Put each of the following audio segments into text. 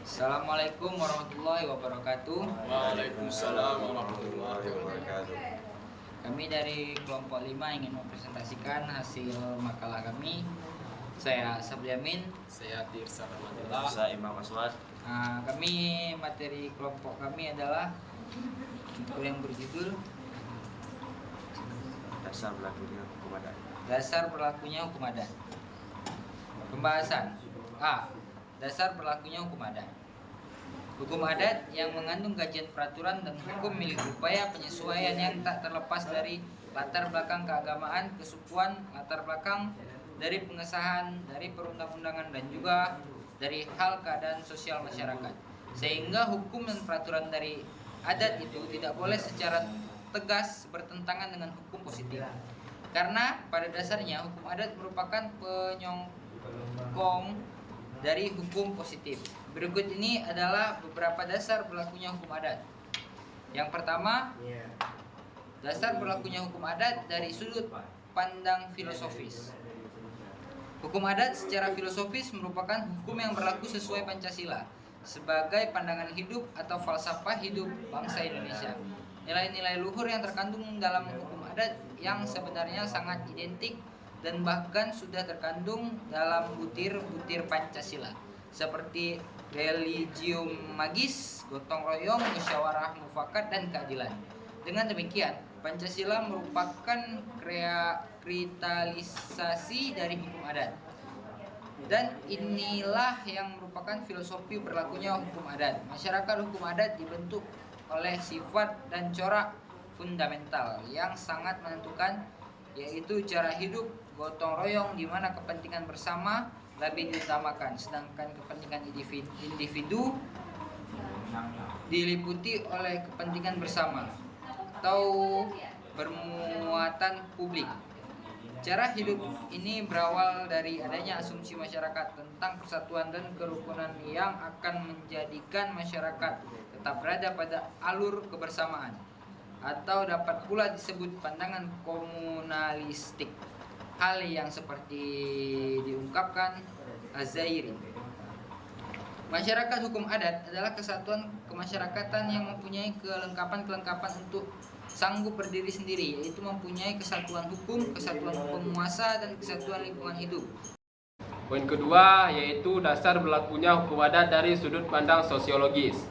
Assalamualaikum warahmatullahi wabarakatuh. Waalaikumsalam warahmatullahi wabarakatuh. Kami dari kelompok 5 ingin mempresentasikan hasil makalah kami. Saya Sabriamin. Saya Tirsa Rahmatillah. Saya Imam Aswad. Kami materi kelompok kami adalah yang berjudul Dasar berlakunya hukum adat. Dasar berlakunya hukum adat. Pembahasan A. Dasar berlakunya hukum adat. Hukum adat yang mengandung kajian peraturan dan hukum milik upaya penyesuaian yang tak terlepas dari latar belakang keagamaan, kesukuan, latar belakang dari pengesahan, dari perundang-undangan dan juga dari hal keadaan sosial masyarakat. Sehingga hukum dan peraturan dari adat itu tidak boleh secara tegas bertentangan dengan hukum positif. Karena pada dasarnya hukum adat merupakan penyokong dari hukum positif. Berikut ini adalah beberapa dasar berlakunya hukum adat. Yang pertama, dasar berlakunya hukum adat dari sudut pandang filosofis. Hukum adat secara filosofis merupakan hukum yang berlaku sesuai Pancasila sebagai pandangan hidup atau falsafah hidup bangsa Indonesia. Nilai-nilai luhur yang terkandung dalam hukum adat yang sebenarnya sangat identik dan bahkan sudah terkandung dalam butir-butir Pancasila seperti Religio Magis, gotong royong, musyawarah mufakat dan keadilan. Dengan demikian, Pancasila merupakan kristalisasi dari hukum adat. Dan inilah yang merupakan filosofi berlakunya hukum adat. Masyarakat hukum adat dibentuk oleh sifat dan corak fundamental yang sangat menentukan, yaitu cara hidup gotong royong di mana kepentingan bersama lebih diutamakan, sedangkan kepentingan individu diliputi oleh kepentingan bersama atau bermuatan publik. Cara hidup ini berawal dari adanya asumsi masyarakat tentang persatuan dan kerukunan yang akan menjadikan masyarakat tetap berada pada alur kebersamaan, atau dapat pula disebut pandangan komunalistik. Hal yang seperti diungkapkan Az-Zairi. Masyarakat hukum adat adalah kesatuan kemasyarakatan yang mempunyai kelengkapan-kelengkapan untuk sanggup berdiri sendiri, yaitu mempunyai kesatuan hukum, kesatuan penguasa, dan kesatuan lingkungan hidup. Poin kedua yaitu dasar berlakunya hukum adat dari sudut pandang sosiologis.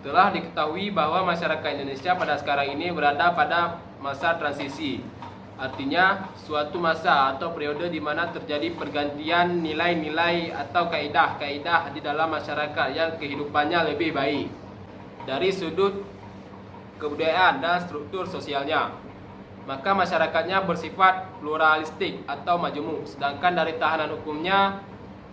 Telah diketahui bahwa masyarakat Indonesia pada sekarang ini berada pada masa transisi. Artinya suatu masa atau periode di mana terjadi pergantian nilai-nilai atau kaidah-kaidah di dalam masyarakat yang kehidupannya lebih baik dari sudut kebudayaan dan struktur sosialnya. Maka masyarakatnya bersifat pluralistik atau majemuk, sedangkan dari tahanan hukumnya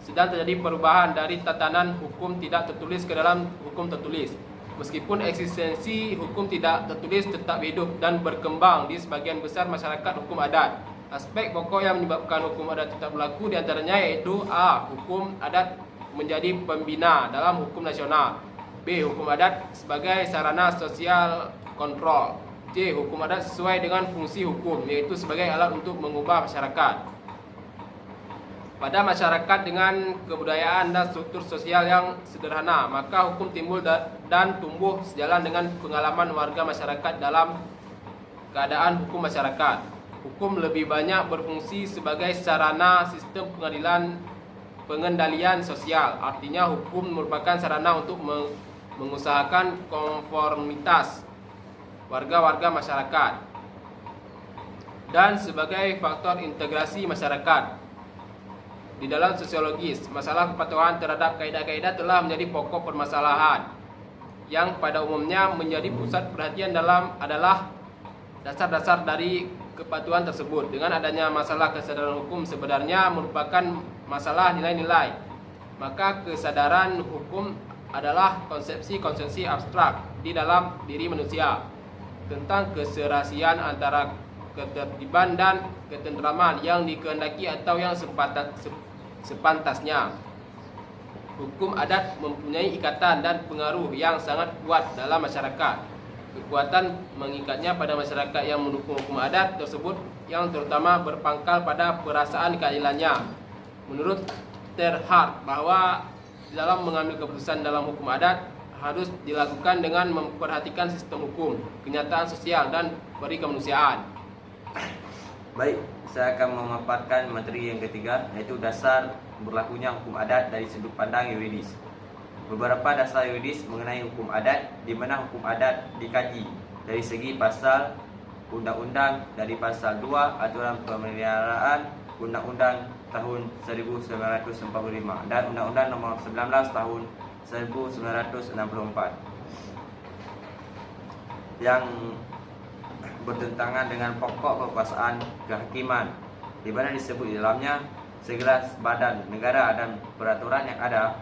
sedang terjadi perubahan dari tatanan hukum tidak tertulis ke dalam hukum tertulis. Meskipun eksistensi hukum tidak tertulis tetap hidup dan berkembang di sebagian besar masyarakat hukum adat. Aspek pokok yang menyebabkan hukum adat tetap berlaku diantaranya yaitu A. Hukum adat menjadi pembina dalam hukum nasional. B. Hukum adat sebagai sarana sosial kontrol. C. Hukum adat sesuai dengan fungsi hukum, yaitu sebagai alat untuk mengubah masyarakat. Pada masyarakat dengan kebudayaan dan struktur sosial yang sederhana, maka hukum timbul dan tumbuh sejalan dengan pengalaman warga masyarakat dalam keadaan hukum masyarakat. Hukum lebih banyak berfungsi sebagai sarana sistem pengendalian sosial. Artinya hukum merupakan sarana untuk mengusahakan konformitas warga-warga masyarakat dan sebagai faktor integrasi masyarakat. Di dalam sosiologis, masalah kepatuhan terhadap kaidah-kaidah telah menjadi pokok permasalahan yang pada umumnya menjadi pusat perhatian adalah dasar-dasar dari kepatuhan tersebut. Dengan adanya masalah kesadaran hukum sebenarnya merupakan masalah nilai-nilai. Maka kesadaran hukum adalah konsepsi-konsepsi abstrak di dalam diri manusia tentang keserasian antara ketertiban dan ketentraman yang dikehendaki atau yang sepantasnya. Hukum adat mempunyai ikatan dan pengaruh yang sangat kuat dalam masyarakat. Kekuatan mengikatnya pada masyarakat yang mendukung hukum adat tersebut yang terutama berpangkal pada perasaan keadilannya. Menurut Terhart bahwa dalam mengambil keputusan dalam hukum adat harus dilakukan dengan memperhatikan sistem hukum, kenyataan sosial, dan peri kemanusiaan. Baik, saya akan memaparkan materi yang ketiga, yaitu dasar berlakunya hukum adat dari sudut pandang yuridis. Beberapa dasar yuridis mengenai hukum adat, di mana hukum adat dikaji dari segi pasal undang-undang, dari pasal 2 aturan pemeliharaan undang-undang tahun 1945 dan undang-undang nomor 19 tahun 1964 yang bertentangan dengan pokok kekuasaan kehakiman, di mana disebut di dalamnya segala badan negara dan peraturan yang ada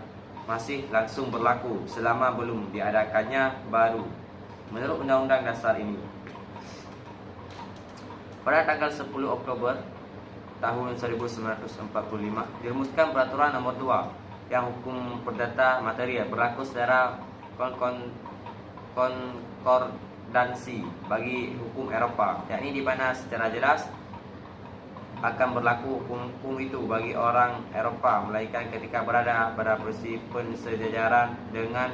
masih langsung berlaku selama belum diadakannya baru menurut undang-undang dasar ini. Pada tanggal 10 Oktober tahun 1945 dirumuskan peraturan nomor 2 yang hukum perdata material berlaku secara konkordansi bagi hukum Eropa, yakni di mana secara jelas akan berlaku hukum itu bagi orang Eropa, melainkan ketika berada pada posisi pensejajaran dengan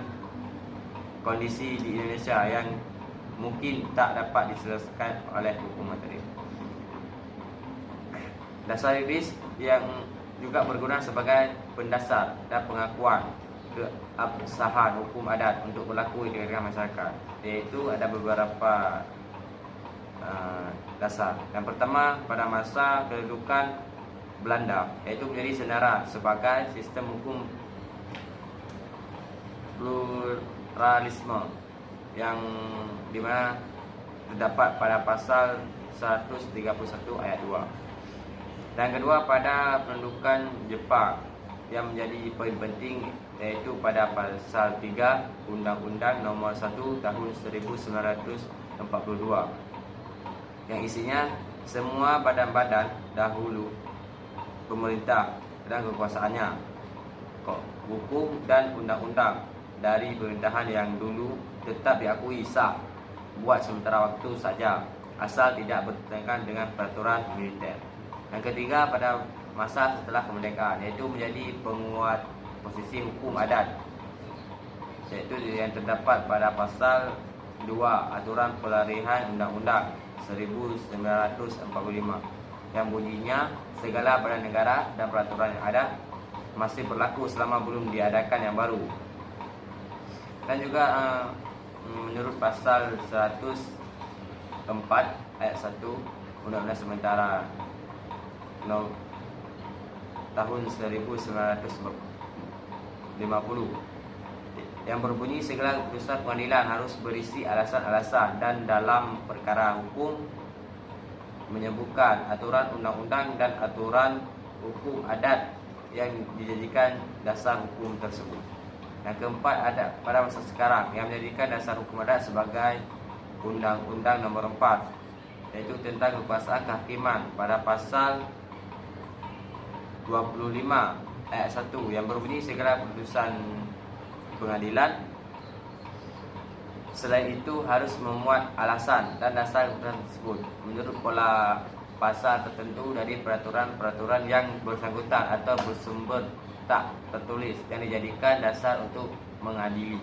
kondisi di Indonesia yang mungkin tak dapat diselesaikan oleh hukum material. Dasar yuridis yang juga berguna sebagai pendasar dan pengakuan keabsahan hukum adat untuk berlaku di negara masyarakat, yaitu ada beberapa dasar. Yang pertama, pada masa kedudukan Belanda, yaitu menjadi senaran sebagai sistem hukum pluralisme yang dimana terdapat pada pasal 131 ayat 2. Dan kedua, pada pendudukan Jepang yang menjadi poin penting, yaitu pada pasal 3 Undang-Undang nomor 1 tahun 1942 yang isinya semua badan-badan dahulu pemerintah dan kekuasaannya, hukum dan undang-undang dari pemerintahan yang dulu tetap diakui sah buat sementara waktu saja, asal tidak bertentangan dengan peraturan militer. Yang ketiga, pada masa setelah kemerdekaan, yaitu menjadi penguat posisi hukum adat, yaitu yang terdapat pada pasal 2 aturan pelarihan undang-undang 1945 yang bunyinya segala badan negara dan peraturan yang ada masih berlaku selama belum diadakan yang baru. Dan juga menurut pasal 104 ayat 1 Undang-Undang Sementara tahun 1950 yang berbunyi segala keputusan pengadilan harus berisi alasan-alasan dan dalam perkara hukum menyebutkan aturan undang-undang dan aturan hukum adat yang dijadikan dasar hukum tersebut. Yang keempat, ada pada masa sekarang yang menjadikan dasar hukum adat sebagai Undang-Undang nomor 4, yaitu tentang kekuasaan kehakiman pada pasal 25 ayat 1 yang berbunyi segala keputusan pengadilan selain itu harus memuat alasan dan dasar keputusan tersebut menurut pola pasal tertentu dari peraturan-peraturan yang bersangkutan atau bersumber tak tertulis yang dijadikan dasar untuk mengadili.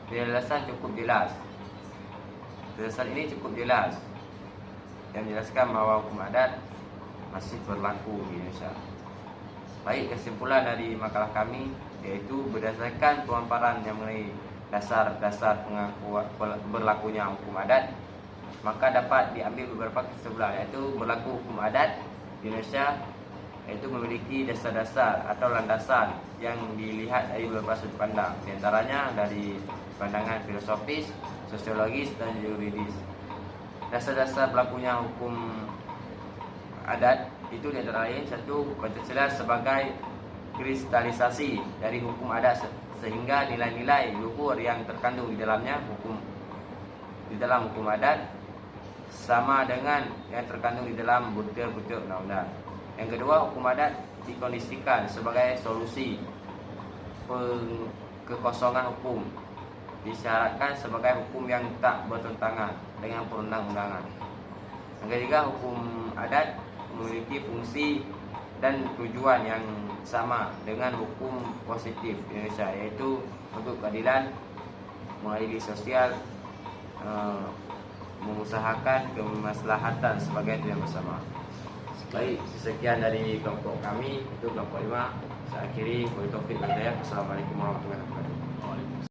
Penjelasan cukup jelas. Penjelasan ini cukup jelas yang menjelaskan bahwa hukum adat masih berlaku di Indonesia. Baik, kesimpulan dari makalah kami yaitu berdasarkan pemaparan yang mengenai dasar-dasar berlakunya hukum adat, maka dapat diambil beberapa kesimpulan, yaitu berlaku hukum adat di Indonesia yaitu memiliki dasar-dasar atau landasan yang dilihat dari beberapa sudut pandang, di antaranya dari pandangan filosofis, sosiologis, dan yuridis. Dasar-dasar berlakunya hukum adat itu di antara lain, satu, Pancasila sebagai kristalisasi dari hukum adat sehingga nilai-nilai luhur yang terkandung di dalamnya di dalam hukum adat sama dengan yang terkandung di dalam butir-butir undang-undang. Yang kedua, hukum adat dikondisikan sebagai solusi kekosongan hukum, disyaratkan sebagai hukum yang tak bertentangan dengan perundang-undangan. Yang ketiga, hukum adat memiliki fungsi dan tujuan yang sama dengan hukum positif Indonesia, yaitu untuk keadilan, mengadili sosial, mengusahakan kemaslahatan sebagai tujuan bersama. Baik, sekian dari kelompok kami, itu kelompok 5. Saya akhiri, wabillahi taufiq wal hidayah. Assalamualaikum warahmatullahi wabarakatuh.